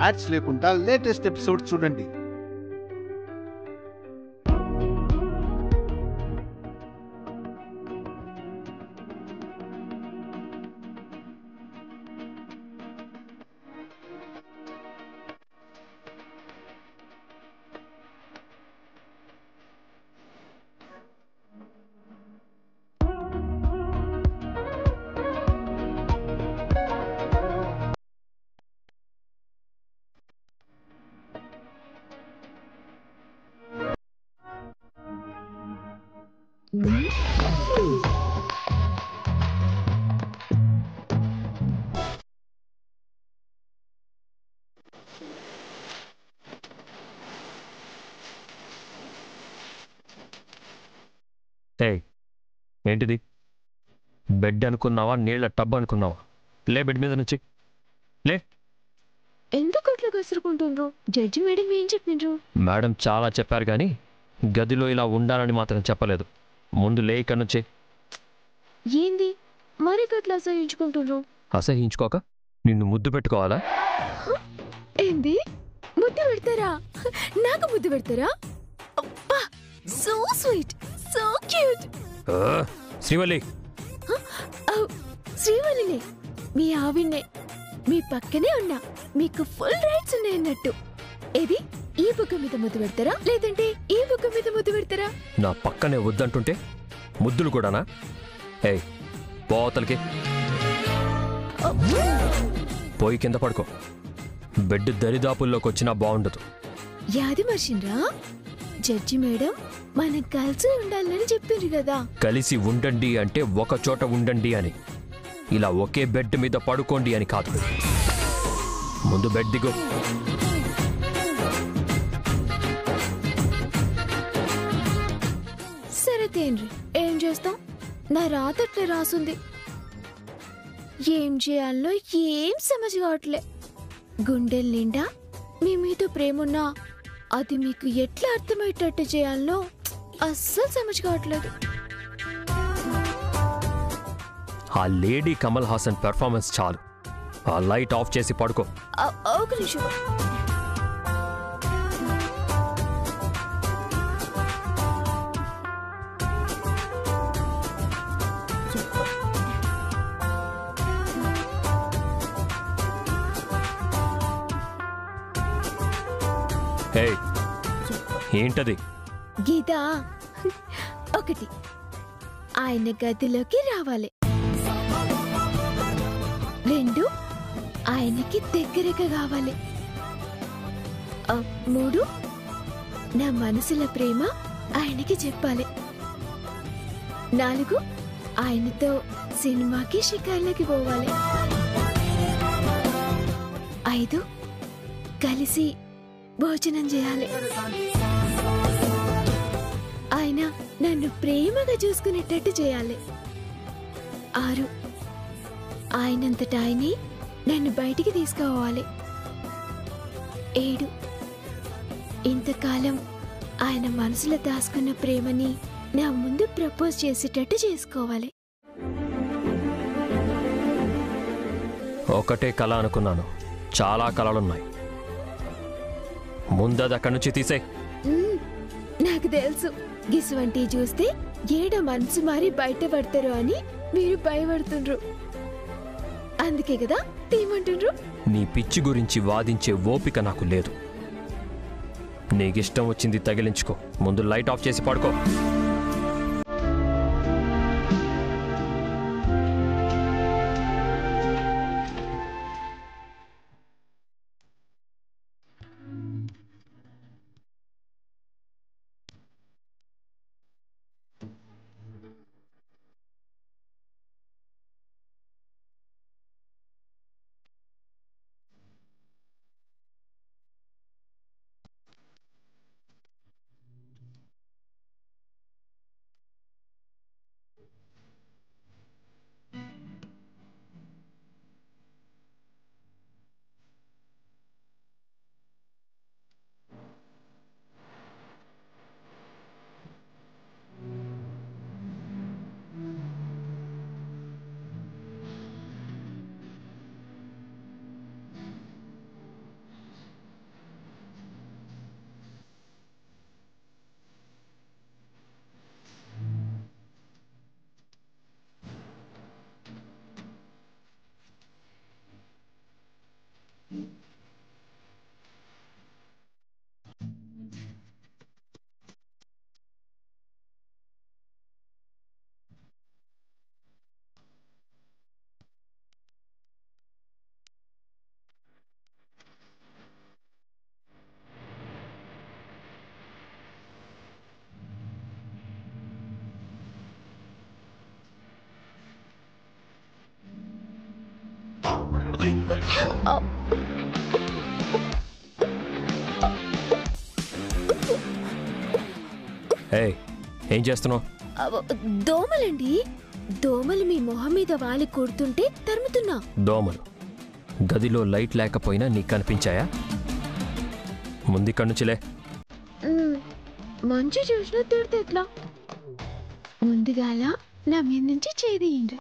Ads లేకుండా latest episode చూడండి. ఏంటిది? బెడ్ అనుకున్నావా, నీళ్ళ టబ్ అనుకున్నావా? లే బెడ్ మీద నుంచి లే. ఎందుకు అట్లా కసురుకుంటుండ్రు? జడ్జి మేడం ఏం చెప్పిండ్రు? మేడం చాలా చెప్పారు కానీ గదిలో ఇలా ఉండాలని మాత్రం చెప్పలేదు. ముందు లే ఇక్కడ నుంచి. ఏంది మరి అట్లా అసహించుకుంటుండ్రు? అసహించుకోక నిన్ను ముద్దు పెట్టుకోవాలా? ఏంది ముద్దు పెడతారా? నాకు ముద్దు పెడతారా? అబ్బా, so sweet, so cute. Srivalli, శ్రీవల్లినే, మీ ఆవిడ్నే. మీ పక్కనే ఉన్నా, మీకు ఫుల్ రైట్స్ ఉన్నాయన్నట్టు. ఏది ఈ బుక్క మీద ముద్దు పెడతారా లేదంటే ఈ బుక్క మీద ముద్దు పెడతారా? నా పక్కనే వద్దంటుంటే ముద్దులు కూడానా? ఏయ్ పోతలకి పోయి కింద పడుకో. బెడ్ దరిదాపుల్లోకి వచ్చినా బాగుండదు. యాది మర్షిన్రా? జడ్జి మేడం మనం కలిసి ఉండాలని చెప్పిండ్రు కదా. కలిసి ఉండండి అంటే ఒక చోట ఉండండి అని, ఇలా ఒకే బెడ్ మీద పడుకోండి అని కాదు. ముందు బెడ్ దిగు. సరే తేన్రి, ఏం చేస్తాం? నా రాత అట్లే రాసుంది. ఏం చేయాలో ఏం సమజ్ కావట్లే. గుండెల నిండా మీ మీద ప్రేమున్నా అది మీకు ఎట్లా అర్థమయ్యేటట్టు చేయాలో అస్సలు సమజ్ కావట్లేదు. ఆ లేడీ కమల్ హాసన్ పెర్ఫార్మెన్స్ చాలు. ఆ లైట్ ఆఫ్ చేసి పడుకో. ఒక నిమిషం. ఏంటది? గీత, ఒకటి ఆయన గదిలోకి రావాలి. 2 ఆయనకి దగ్గరగా కావాలి. 3 నా మనసుల ప్రేమ ఆయనకి చెప్పాలి. 4 ఆయనతో సినిమాకి షికార్లకి పోవాలి. 5 కలిసి భోజనం చేయాలి. ఆయన నన్ను ప్రేమగా చూసుకునేటట్టు చేయాలి. 6 ఆయనంతట ఆయనే నన్ను బయటికి తీసుకుపోవాలి. 7 ఇంతకాలం ఆయన మనసులో దాచుకున్న ప్రేమని నా ముందు ప్రపోజ్ చేసేటట్టు చేసుకోవాలి. ఒకటే కళ అనుకున్నాను, చాలా కళలున్నాయి. ముందది అక్కడి నుంచి తీసే. నాకు తెలుసు, గిసువంటి చూస్తే ఏడ మనసు మారి బయటపడతారు అని మీరు భయపడుతుండ్రు. అందుకే కదా తీయమంటుండ్రు. నీ పిచ్చి గురించి వాదించే ఓపిక నాకు లేదు. నీకిష్టం వచ్చింది తగిలించుకో. ముందు లైట్ ఆఫ్ చేసి పడుకో. ఏయ్, ఏం చేస్తున్నావు? దోమలండి. దోమలు మీ మొహం మీద వాలి కొడుతుంటే తరుముతున్నా. దోమలు గదిలో లైట్ లేకపోయినా నీకు కనిపించాయా? ముందు కన్నుచిలే. మంచి చూసినా తిడితే ఎట్లా? ముందుగాల నా మీద నుంచి చేదియండి.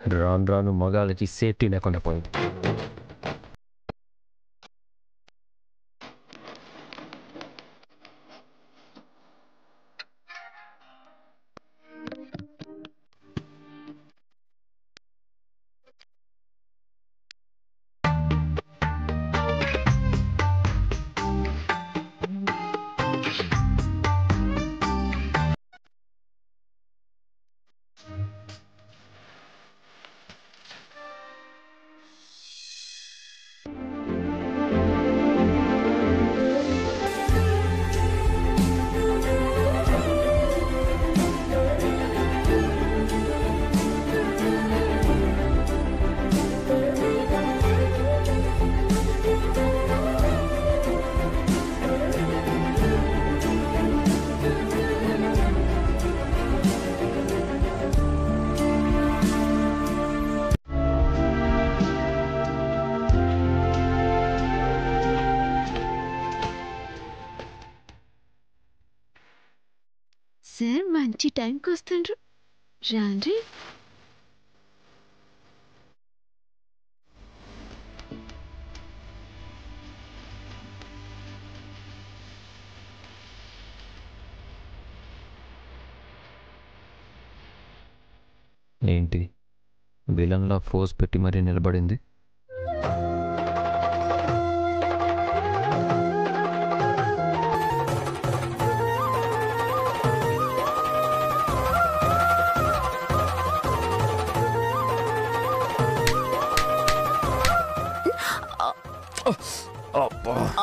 రాను రాను మగాళ్ళకి సేఫ్టీ లేకుండా పోయింది. సార్ మంచి టైంకి వస్తుండ్రు. రాండ్రి. ఏంటి విలన్లా ఫోర్స్ పెట్టి మరీ నిలబడింది?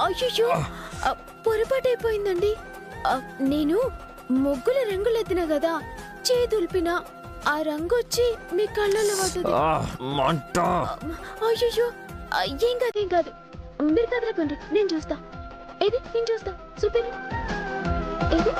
అయ్యో, పొరపాటైపోయిందండి. నేను ముగ్గుల రంగులెత్తిన కదా, చేతుల్పిన ఆ రంగొచ్చి మీ కళ్ళలో పడ్డది. అయ్యో, ఏం కాదు ఏం కాదు. మీరు కదలకండి, నేను చూస్తా. ఏది నేను చూస్తా. చూపిను. ఏది?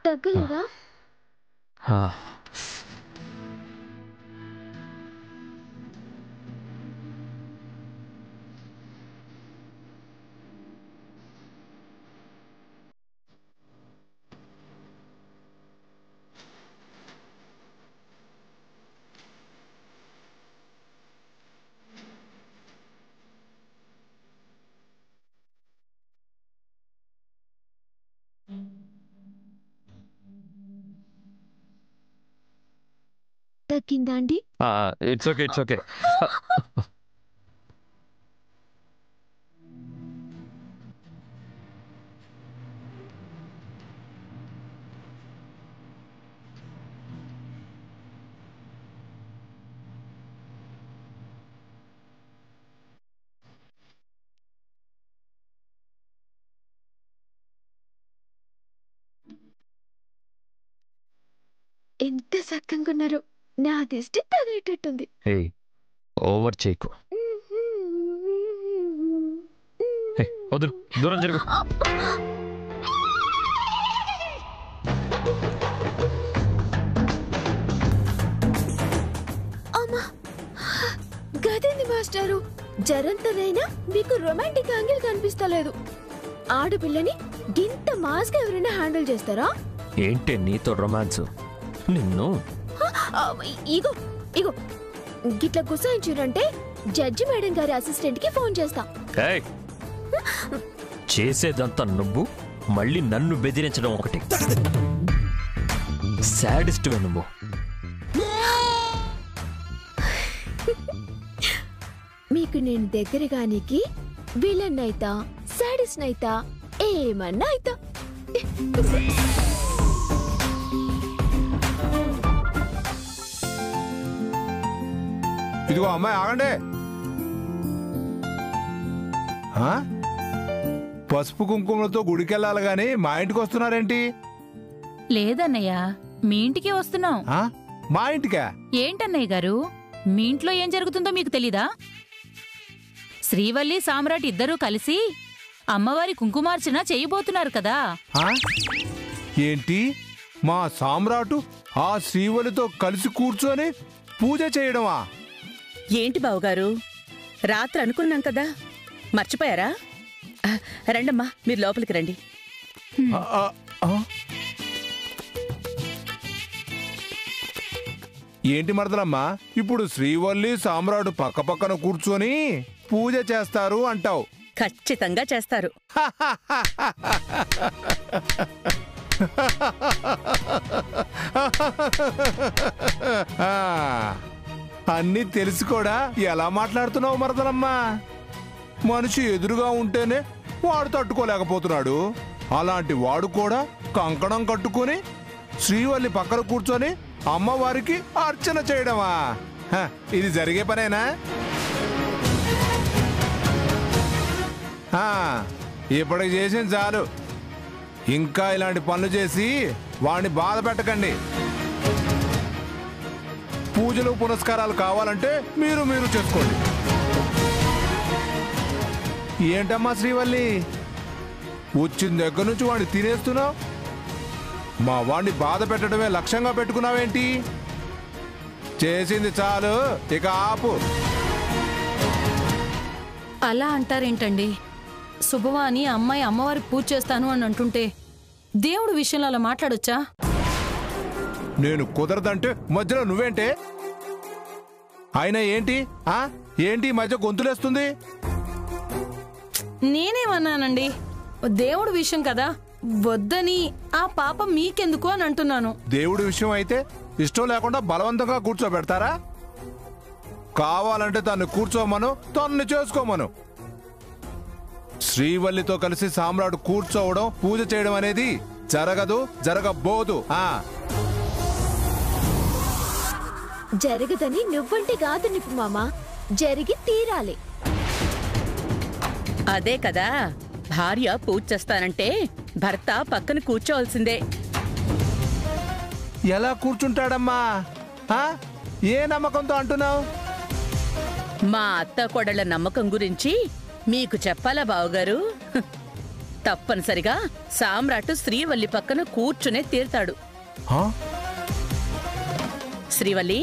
తగ్గలేదా? తగ్గిందా అండి? It's okay, it's okay. ఎంత సక్కంగా ఉన్నారు. నా దిష్టి తగిలేటట్టుంది. ఏయ్ ఓవర్ చేయకు. వదులు, దూరం జరుగు. అమ్మా, గదేంది మాస్టారు, జరంతనైనా మీకు రొమాంటిక్ యాంగిల్ కనిపిస్తలేదు. ఆడపిల్లని గింత మాస్గా ఎవరైనా హ్యాండిల్ చేస్తారా? ఏంటి నీతో రొమాన్స్? నిన్ను ఇగో ఇగో గిట్ల గుసాయించారంటే జడ్జి మేడం గారి అసిస్టెంట్ కి ఫోన్ చేస్తా. ఏయ్, చేసేదంతా నువ్వు, మళ్ళీ నన్ను బెదిరించడం ఒకటి. సాడిస్ట్వే నువ్వు. మీకు నేను దగ్గరగానికి విలన్ అయితా, సాడిస్ట్ అయితా, ఏమన్నా అయితా. ఇదిగో అమ్మాయి ఆగండి. పసుపు కుంకుమలతో గుడికెళ్ళాలి గాని మా ఇంటికి వస్తున్నారేంటి? లేదన్నయ్య, మీ ఇంటికి వస్తున్నాం. మా ఇంటికా? ఏంటన్నయ్య గారు, మీ ఇంట్లో ఏం జరుగుతుందో మీకు తెలీదా? శ్రీవల్లి సామ్రాట్ ఇద్దరూ కలిసి అమ్మవారి కుంకుమార్చన చేయబోతున్నారు కదా. ఏంటి, మా సామ్రాటు ఆ శ్రీవల్లితో కలిసి కూర్చొని పూజ చేయడమా? ఏంటి బావుగారు, రాత్రి అనుకున్నాం కదా, మర్చిపోయారా? రండమ్మా, మీరు లోపలికి రండి. ఏంటి మరదలమ్మా, ఇప్పుడు శ్రీవల్లి సామ్రాటు పక్క పక్కన కూర్చొని పూజ చేస్తారు అంటావు? ఖచ్చితంగా చేస్తారు. అన్నీ తెలిసి కూడా ఎలా మాట్లాడుతున్నావు మరదలమ్మా? మనిషి ఎదురుగా ఉంటేనే వాడు తట్టుకోలేకపోతున్నాడు, అలాంటి వాడు కూడా కంకణం కట్టుకుని శ్రీవల్లి పక్కన కూర్చొని అమ్మవారికి అర్చన చేయడమా? ఇది జరిగే పనేనా? ఇప్పటికి చేసింది చాలు, ఇంకా ఇలాంటి పనులు చేసి వాడిని బాధ పెట్టకండి. పూజలు పునస్కారాలు కావాలంటే మీరు చేసుకోండి. ఏంటమ్మా శ్రీవల్లి, వచ్చిన దగ్గర నుంచి వాడిని తినేస్తున్నావు? మా వాడిని బాధ పెట్టడమే లక్ష్యంగా పెట్టుకున్నావేంటి? చేసింది చాలు, ఇక ఆపు. అలా అంటారేంటండి? శుభవాని అమ్మాయి అమ్మవారికి పూజ చేస్తాను అని అంటుంటే దేవుడు విషయంలో అలా మాట్లాడొచ్చా? నేను కుదరదంటే మధ్యలో నువ్వేంటే? అయినా ఏంటి ఏంటి మధ్య గొంతులేస్తుంది? నేనేమన్నానండి, దేవుడు విషయం కదా, వద్దని, ఆ పాపం మీకెందుకు అని అంటున్నాను. దేవుడి విషయం అయితే ఇష్టం లేకుండా బలవంతంగా కూర్చోబెడతారా? కావాలంటే తను కూర్చోమను, తన్ని చేసుకోమను. శ్రీవల్లితో కలిసి సామ్రాట్ కూర్చోవడం, పూజ చేయడం అనేది జరగదు, జరగబోదు. జరగదని నువ్వంటే కాదు నిప్పు మామ, జరిగి తీరాలి. అదే కదా, భార్య పూజ చేస్తానంటే భర్త పక్కన కూర్చోవలసిందే. ఎలా కూర్చుంటాడమ్మా? ఏ నమ్మకంతో అంటున్నావు? మా అత్త కోడళ్ల నమ్మకం గురించి మీకు చెప్పాలా బావగారు? తప్పనిసరిగా సామ్రాట్ శ్రీవల్లి పక్కన కూర్చునే తీరుతాడు. శ్రీవల్లి,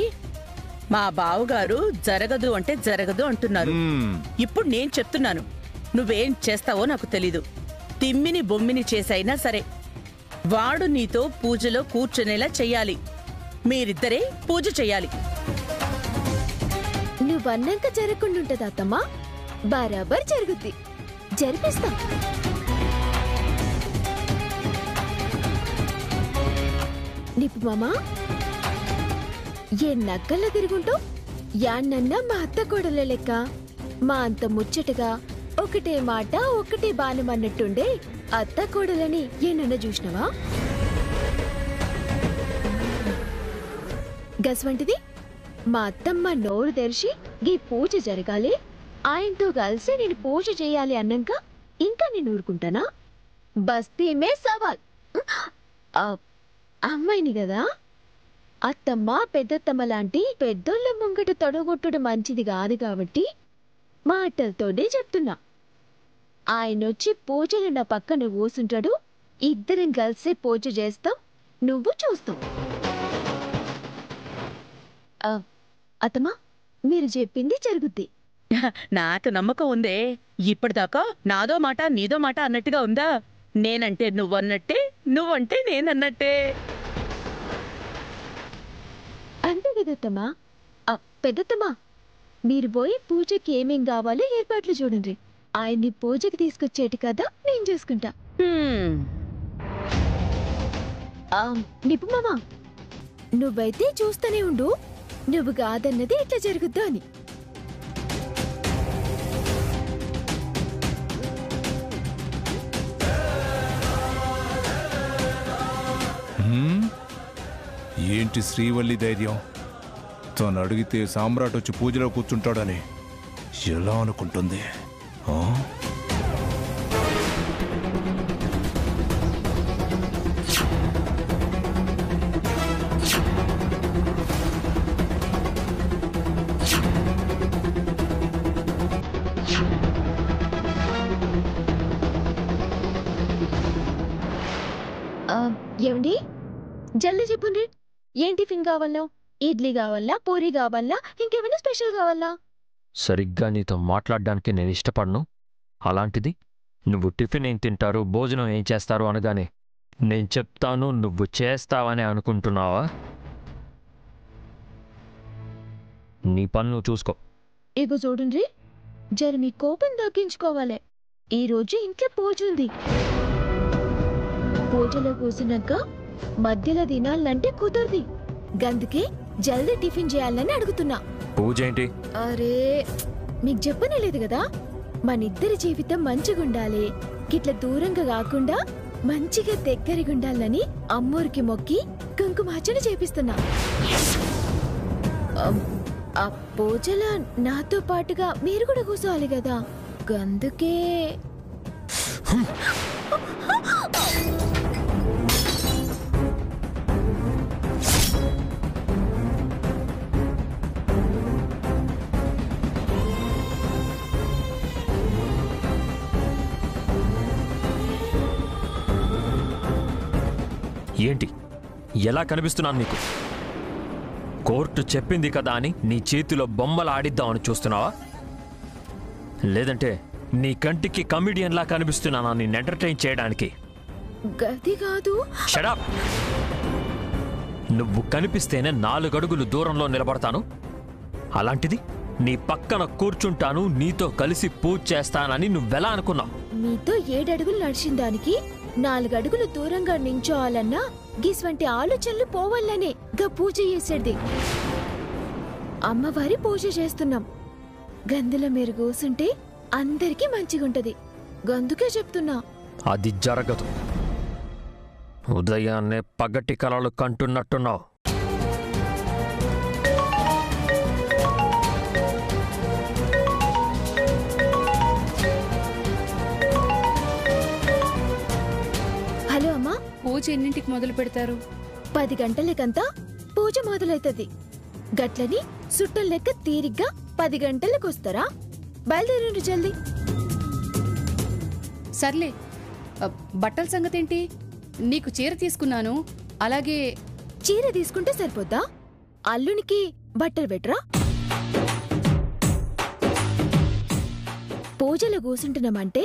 మా బావగారు జరగదు అంటే జరగదు అంటున్నారు. ఇప్పుడు నేను చెప్తున్నాను, నువ్వేం చేస్తావో నాకు తెలీదు. తిమ్మిని బొమ్మిని చేసైనా సరే వాడు నీతో పూజలో కూర్చునేలా చెయ్యాలి. మీరిద్దరే పూజ చెయ్యాలి. నువ్వన్నాక జరగకుండా ఉంటది అత్తమ్మా, బరాబర్ జరుగుద్ది, జరిపిస్తా. నిప్పు మామా, ఏ నక్కల్లా తిరుగుంటూ యాన్నన్నా మా అత్త కోడల లెక్క మా అంత ముచ్చటగా ఒకటే మాట ఒకటే బాణం అన్నట్టుండే అత్త కోడలని ఏనన్నా చూసినవా? గస్వంటిది మా అత్తమ్మ నోరు తెరిచి ఈ పూజ జరగాలి, ఆయనతో కలిసి నేను పూజ చేయాలి అన్నాక ఇంకా నేను ఊరుకుంటానా? బస్తీమే సవాల్. అమ్మాయిని కదా, అత్తమ్మ పెద్దత్తమ్మ లాంటి పెద్దోళ్ళ ముంగట తొడగొట్టుడు మంచిది కాదు కాబట్టి మాటలతోనే చెప్తున్నా. ఆయనొచ్చి పూజలు నా పక్కన కూసుంటాడు, ఇద్దరం కలిసి పూజ చేస్తాం, నువ్వు చూస్తావు. అత్తమ్మా, మీరు చెప్పింది జరుగుద్ది. నాకు నమ్మకం ఉందే. ఇప్పటిదాకా నాదో మాట నీదో మాట అన్నట్టుగా ఉందా? నేనంటే నువ్వన్నట్టే, నువ్వంటే నేనన్నట్టే. అంతే కదత్తమ్మా. పెద్దత్తమ్మా, మీరు పోయి పూజకి ఏమేం కావాలో ఏర్పాట్లు చూడండి. ఆయన్ని పూజకి తీసుకొచ్చేటి కదా నేను చూసుకుంటా. నిపుమామా, నువ్వైతే చూస్తూనే ఉండు, నువ్వు కాదన్నది ఎట్లా జరుగుద్దా అని. ఏంటి శ్రీవల్లి ధైర్యం? తను అడిగితే సామ్రాట్ వచ్చి పూజలో కూర్చుంటాడని ఎలా అనుకుంటుంది? ఏమండి, జల్దీ చెప్పండి. ఏం టిఫిన్ కావాలా? ఇడ్లీ కావాలా, పూరి కావాలా, ఇంకేమైనా స్పెషల్ కావాలా? సరిగ్గా నీతో మాట్లాడడానికి నేను ఇష్టపడను. అలాంటిది నువ్వు టిఫిన్ ఏం తింటారు, భోజనం ఏం చేస్తారు అనగానే నేను చెప్తాను నువ్వు చేస్తావని అనుకుంటున్నావా? నీ పని నువ్వు చూసుకో. ఇగో చూడండి, జర మీ కోపం తగ్గించుకోవాలి. ఈరోజు ఇంట్లో పూజ ఉంది. పూజలో కూర్చున్నాక మధ్యలో తినాలంటే కుదరది. గందుకే జల్దీ టిఫిన్ చేయాలని అడుగుతున్నా. పూజ ఏంటి? అరే, మీకు చెప్పనే లేదు కదా, మనిద్దరి జీవితం మంచిగుండాలి, గిట్ల దూరంగా కాకుండా మంచిగా దగ్గరగుండాలని అమ్మోరికి మొక్కి కుంకుమార్చన చేపిస్తున్నా. ఆ పూజలో నాతో పాటుగా మీరు కూడా కూర్చోవాలి కదా, గందుకే. ఏంటి, ఎలా కనిపిస్తున్నాను నీకు? కోర్టు చెప్పింది కదా అని నీ చేతిలో బొమ్మలు ఆడిద్దామని చూస్తున్నావా? లేదంటే నీ కంటికి కమిడియన్లా కనిపిస్తున్నానా నిన్ను ఎంటర్టైన్ చేయడానికి? గది కాదు. Shut up. నువ్వు కనిపిస్తేనే 4 అడుగులు దూరంలో నిలబడతాను. అలాంటిది నీ పక్కన కూర్చుంటాను, నీతో కలిసి పూజ చేస్తానని నువ్వెలా అనుకున్నావు? మీతో 7 అడుగులు నడిచిన దానికి 4 అడుగులు దూరంగా నించోవాలన్నా గిస్వంటి ఆలోచనలు పోవాలనే గా పూజ చేసేది. అమ్మవారి పూజ చేస్తున్నాం, గందులో మీరు కూసుంటే అందరికీ మంచిగుంటది, గందుకే చెప్తున్నా. అది జరగదు. ఉదయాన్నే పగటి కలలు కంటున్నట్టున్నావు. హలో అమ్మా, పూజ ఎన్నింటికి మొదలు పెడతారు? 10 గంటలకంతా పూజ మొదలైతది. గట్లని సుట్టం లెక్క తీరిగ్గా 10 గంటలకు వస్తారా? బయలుదేరండి జల్దీ. సర్లే, బట్టల సంగతేంటి? నీకు చీర తీసుకున్నాను, అలాగే. చీర తీసుకుంటే సరిపోద్దా? అల్లునికి బట్టలు పెట్టరా? పూజలు కూసుంటున్నామంటే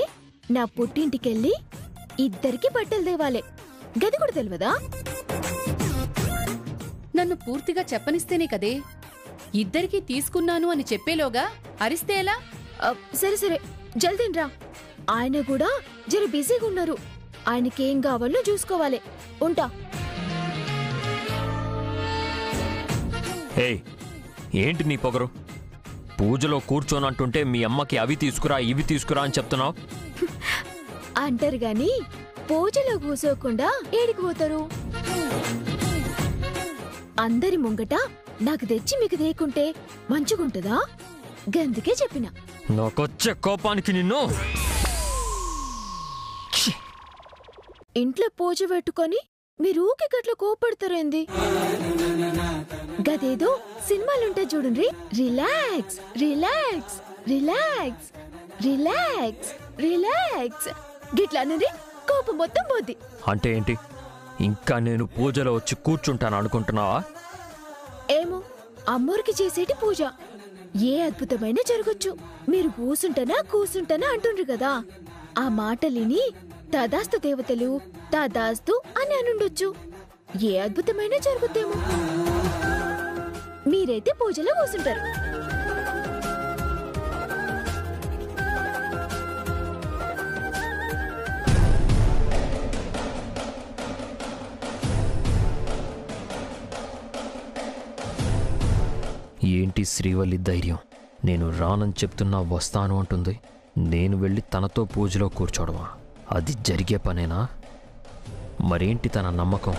నా పుట్టింటికెళ్ళి ఇద్దరికి బట్టలు తేవాలే, గది కూడా తెలియదా? నన్ను పూర్తిగా చెప్పనిస్తేనే కదే. ఇద్దరికీ తీసుకున్నాను అని చెప్పేలోగా అరిస్తే ఎలా? సరే సరే, జల్దీన్రా. ఆయన కూడా జర బిజీగా ఉన్నారు, ఆయనకేం కావాలో చూసుకోవాలి. ఉంటా. ఏయ్, ఏంటి నీ పొగరు? పూజలో కూర్చోనంటుంటే మీ అమ్మకి అవి తీసుకురా ఇవి తీసుకురా అని చెప్తున్నావు. అంటారు గాని పూజలో కూసోకుండా ఏడికి పోతారు? అందరి ముంగట నాకు తెచ్చి మీకు దేకుంటే మంచిగుంటుందా? గందుకే చెప్పిన. నాకొచ్చే కోపానికి నిన్ను. ఇంట్లో పూజ పెట్టుకొని మీరు ఊకి గట్ల కోపడతారేంది? గదేదో సినిమాలుంటే చూడండి, relax relax relax relax relax గిట్లానండి కోపం మొత్తం పోద్ది. అంటే ఏంటి, ఇంకా నేను పూజలో వచ్చి కూర్చుంటాను అనుకుంటున్నావా? ఏమో, అమ్మోరికి చేసేటి పూజ ఏ అద్భుతమైన జరగచ్చు. మీరు కూసుంటానా అంటుండ్రు కదా, ఆ మాటలిని తదాస్తు దేవతలు తదాస్తు అని అనుండొచ్చు. ఏ అద్భుతమైన జరుగుతేమో. మీరైతే పూజలో కూసుంటారు. ఏంటి శ్రీవల్లి ధైర్యం? నేను రానని చెప్తున్నా వస్తాను అంటుంది. నేను వెళ్ళి తనతో పూజలో కూర్చోవడమా? అది జరిగే పనేనా? మరేంటి తన నమ్మకం?